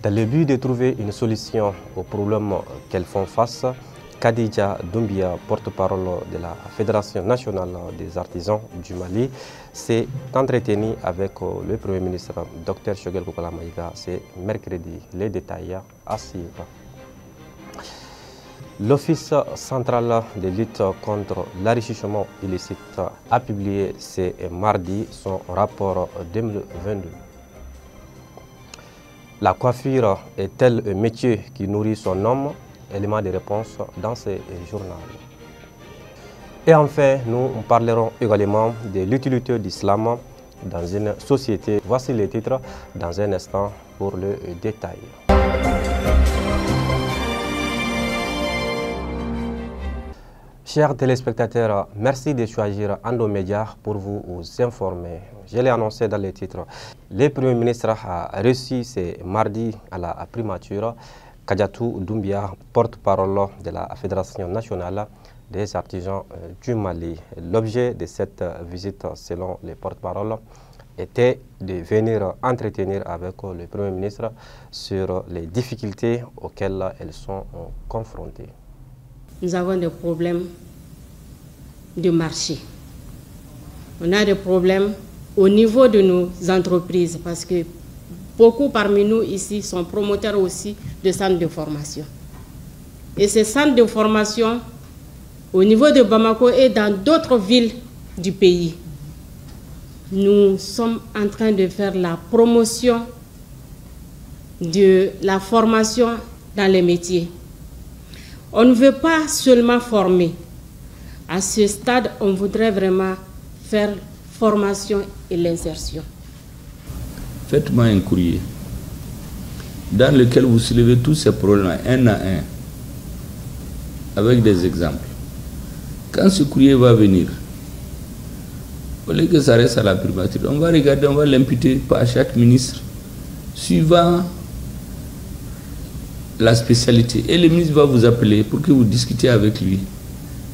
Dans le but de trouver une solution aux problèmes qu'elles font face, Khadija Doumbia, porte-parole de la Fédération nationale des artisans du Mali, s'est entretenue avec le Premier ministre Dr Choguel Kokala Maïga ce mercredi. Les détails à suivre. L'Office central de lutte contre l'enrichissement illicite a publié ce mardi son rapport 2022. La coiffure est-elle un métier qui nourrit son homme? Élément de réponse dans ce journal. Et enfin, nous parlerons également de l'utilité d'islam dans une société. Voici les titres dans un instant pour le détail. Chers téléspectateurs, merci de choisir Ando-Média pour vous informer. Je l'ai annoncé dans les titres. Le Premier ministre a reçu ce mardi à la primature Khadija Doumbia, porte-parole de la Fédération nationale des artisans du Mali. L'objet de cette visite, selon les porte-paroles, était de venir entretenir avec le Premier ministre sur les difficultés auxquelles elles sont confrontées. Nous avons des problèmes de marché. On a des problèmes au niveau de nos entreprises parce que beaucoup parmi nous ici sont promoteurs aussi de centres de formation. Et ces centres de formation, au niveau de Bamako et dans d'autres villes du pays, nous sommes en train de faire la promotion de la formation dans les métiers. On ne veut pas seulement former. À ce stade, on voudrait vraiment faire formation et l'insertion. Faites-moi un courrier dans lequel vous soulevez tous ces problèmes un à un, avec des exemples. Quand ce courrier va venir, au lieu que ça reste à la primature, on va regarder, on va l'imputer par chaque ministre, suivant la spécialité. Et le ministre va vous appeler pour que vous discutiez avec lui.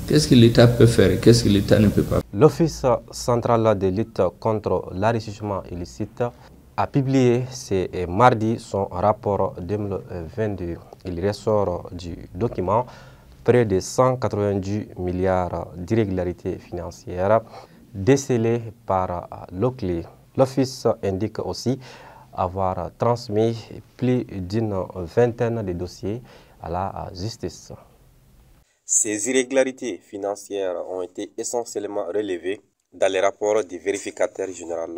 Qu'est-ce que l'État peut faire, qu'est-ce que l'État ne peut pas faire. L'Office central de lutte contre l'enrichissement illicite a publié ce mardi son rapport 2022. Il ressort du document près de 190 milliards d'irrégularités financières décelées par l'OCLE. L'Office indique aussi avoir transmis plus d'une vingtaine de dossiers à la justice. Ces irrégularités financières ont été essentiellement relevées dans les rapports du vérificateur général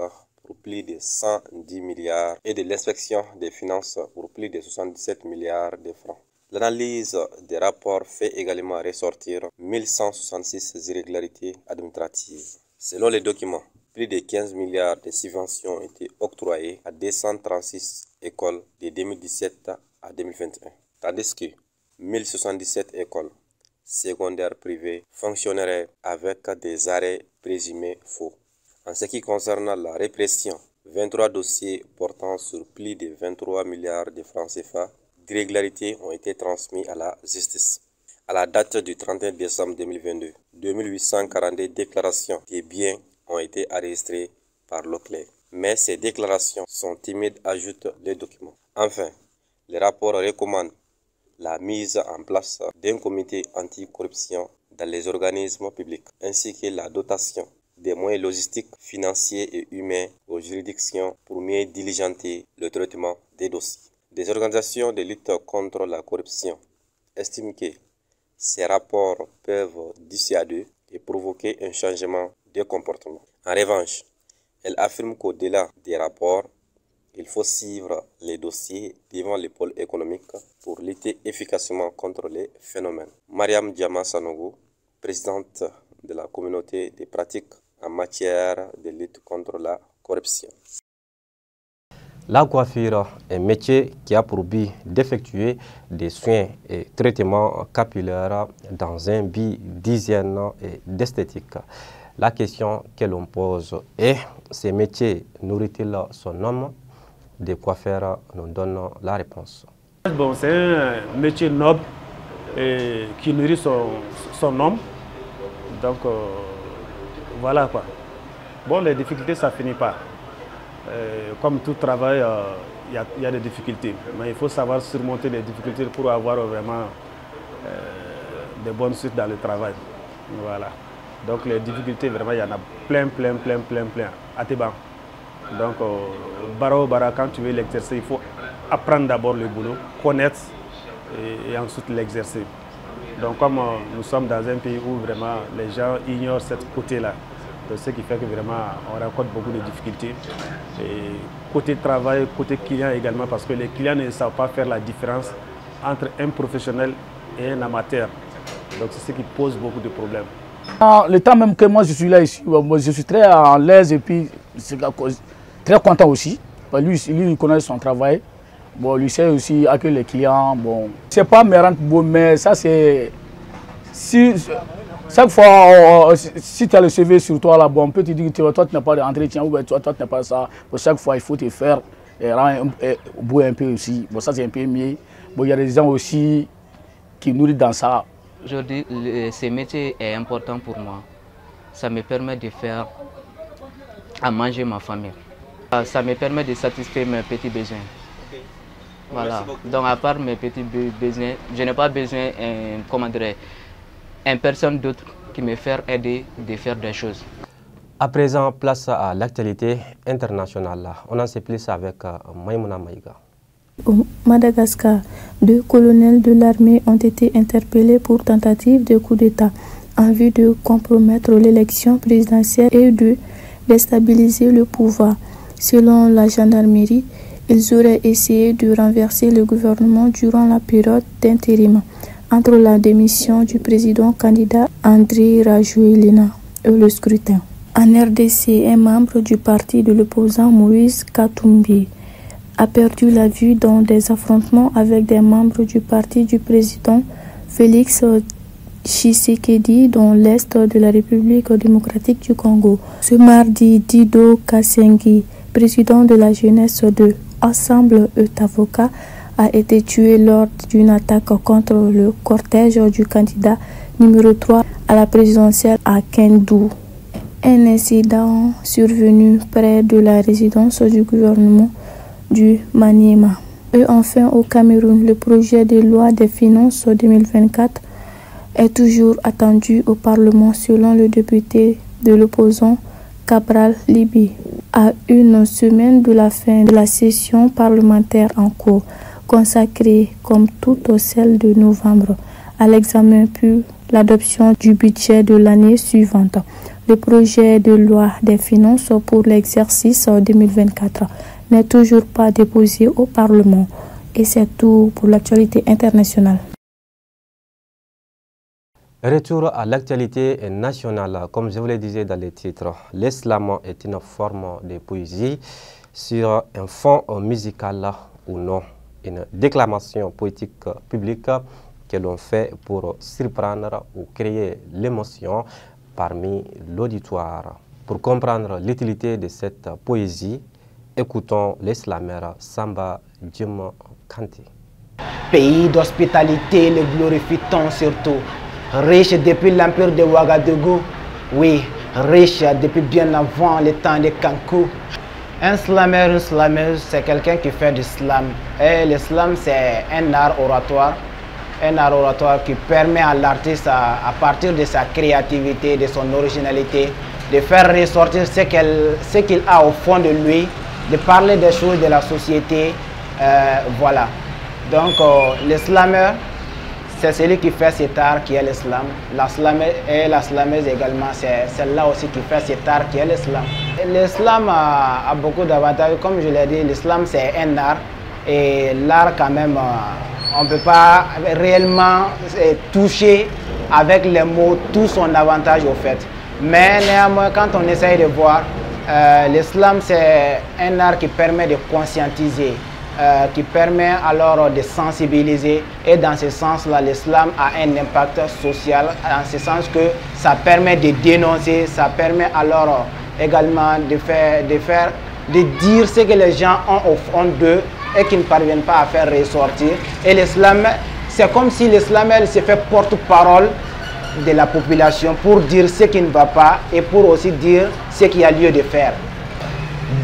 pour plus de 110 milliards et de l'inspection des finances pour plus de 77 milliards de francs. L'analyse des rapports fait également ressortir 1166 irrégularités administratives. Selon les documents, plus de 15 milliards de subventions ont été octroyées à 236 écoles de 2017 à 2021, tandis que 1077 écoles secondaires privées fonctionneraient avec des arrêts présumés faux. En ce qui concerne la répression, 23 dossiers portant sur plus de 23 milliards de francs CFA d'irrégularités ont été transmis à la justice. À la date du 31 décembre 2022, 2842 déclarations des biens ont été enregistrées par l'OCLE. Mais ces déclarations sont timides, ajoute le document. Enfin, le rapport recommande la mise en place d'un comité anticorruption dans les organismes publics, ainsi que la dotation des moyens logistiques, financiers et humains aux juridictions pour mieux diligenter le traitement des dossiers. Des organisations de lutte contre la corruption estiment que ces rapports peuvent dissuader et provoquer un changement de comportement. En revanche, elle affirme qu'au-delà des rapports, il faut suivre les dossiers devant les pôles économiques pour lutter efficacement contre les phénomènes. Mariam Diama Sanogo, présidente de la communauté des pratiques en matière de lutte contre la corruption. La coiffure est un métier qui a pour but d'effectuer des soins et traitements capillaires dans un but d'hygiène et d'esthétique. La question que l'on pose est, ce métier nourrit-il son homme? Des coiffeurs nous donnent la réponse. Bon, c'est un métier noble qui nourrit son homme. Donc voilà quoi. Bon, les difficultés, ça finit pas. Comme tout travail, il y a des difficultés. Mais il faut savoir surmonter les difficultés pour avoir vraiment des bonnes suites dans le travail. Voilà. Donc les difficultés, vraiment, il y en a plein. À tes bancs. Donc, quand tu veux l'exercer, il faut apprendre d'abord le boulot, connaître et ensuite l'exercer. Donc, comme nous sommes dans un pays où vraiment les gens ignorent ce côté-là, ce qui fait que vraiment on rencontre beaucoup de difficultés. Et côté travail, côté client également, parce que les clients ne savent pas faire la différence entre un professionnel et un amateur. Donc, c'est ce qui pose beaucoup de problèmes. Le temps même que moi je suis là ici, je suis très à l'aise et puis très content aussi. Lui, il connaît son travail. Bon, lui sait aussi accueillir les clients. Bon, c'est pas me rendre beau, mais ça c'est chaque fois si tu as le CV sur toi là, bon, on peut te dire que toi tu n'as pas d'entretien ou toi tu n'as pas ça. Bon, chaque fois il faut te faire beau un peu aussi. Bon, ça c'est un peu mieux. Bon, il y a des gens aussi qui nourrissent dans ça. Aujourd'hui, ce métier est important pour moi. Ça me permet de faire à manger ma famille. Ça me permet de satisfaire mes petits besoins. Okay. Voilà. Donc à part mes petits besoins, je n'ai pas besoin d'une personne d'autre qui me fait aider de faire des choses. À présent, place à l'actualité internationale. On en sait plus avec Maïmouna Maïga. Au Madagascar, 2 colonels de l'armée ont été interpellés pour tentative de coup d'État en vue de compromettre l'élection présidentielle et de déstabiliser le pouvoir. Selon la gendarmerie, ils auraient essayé de renverser le gouvernement durant la période d'intérim entre la démission du président candidat Andry Rajoelina et le scrutin. En RDC, un membre du parti de l'opposant Moïse Katumbi a perdu la vue dans des affrontements avec des membres du parti du président Félix Tshisekedi dans l'est de la République démocratique du Congo. Ce mardi, Dido Kassengi, président de la jeunesse de Ensemble Etavoka, a été tué lors d'une attaque contre le cortège du candidat numéro 3 à la présidentielle à Kindu. Un incident survenu près de la résidence du gouvernement du Maniema. Et enfin, au Cameroun, le projet de loi des finances 2024 est toujours attendu au Parlement selon le député de l'opposant Cabral Libi. À une semaine de la fin de la session parlementaire en cours, consacrée comme toute celle de novembre à l'examen puis l'adoption du budget de l'année suivante. Le projet de loi des finances pour l'exercice 2024 n'est toujours pas déposé au Parlement. Et c'est tout pour l'actualité internationale. Retour à l'actualité nationale. Comme je vous le disais dans les titres, l'islam est une forme de poésie sur un fond musical ou non. Une déclamation poétique publique que l'on fait pour surprendre ou créer l'émotion parmi l'auditoire. Pour comprendre l'utilité de cette poésie, écoutons l'islamère Samba Djim Kanté. Pays d'hospitalité, le glorifie-t-on surtout. Riche depuis l'empire de Ouagadougou, oui, riche depuis bien avant le temps de Kankou. Un slameur, une slameuse, c'est quelqu'un qui fait du slam. Et le slam, c'est un art oratoire qui permet à l'artiste, à partir de sa créativité, de son originalité, de faire ressortir ce qu'il a au fond de lui, de parler des choses de la société, voilà. Donc, le slameur, c'est celui qui fait cet art qui est l'islam. La slameuse également, c'est celle-là aussi qui fait cet art qui est l'islam. L'islam a beaucoup d'avantages. Comme je l'ai dit, l'islam c'est un art. Et l'art quand même, on ne peut pas réellement toucher avec les mots tout son avantage au fait. Mais néanmoins, quand on essaye de voir, l'islam c'est un art qui permet de conscientiser. Qui permet alors de sensibiliser, et dans ce sens-là, l'islam a un impact social, en ce sens que ça permet de dénoncer, ça permet alors également de dire ce que les gens ont au fond d'eux et qui ne parviennent pas à faire ressortir. Et l'islam, c'est comme si l'islam se fait porte-parole de la population pour dire ce qui ne va pas et pour aussi dire ce qu'il y a lieu de faire.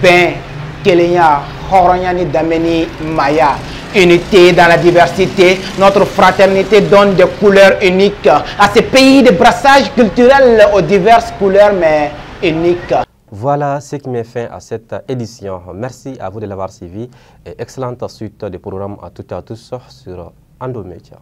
Ben, Kelenya, Horonyani, Dameni, Maya. Unité dans la diversité, notre fraternité donne des couleurs uniques à ce pays de brassage culturel aux diverses couleurs mais uniques. Voilà ce qui met fin à cette édition. Merci à vous de l'avoir suivi et excellente suite des programmes à toutes et à tous sur Andomédia.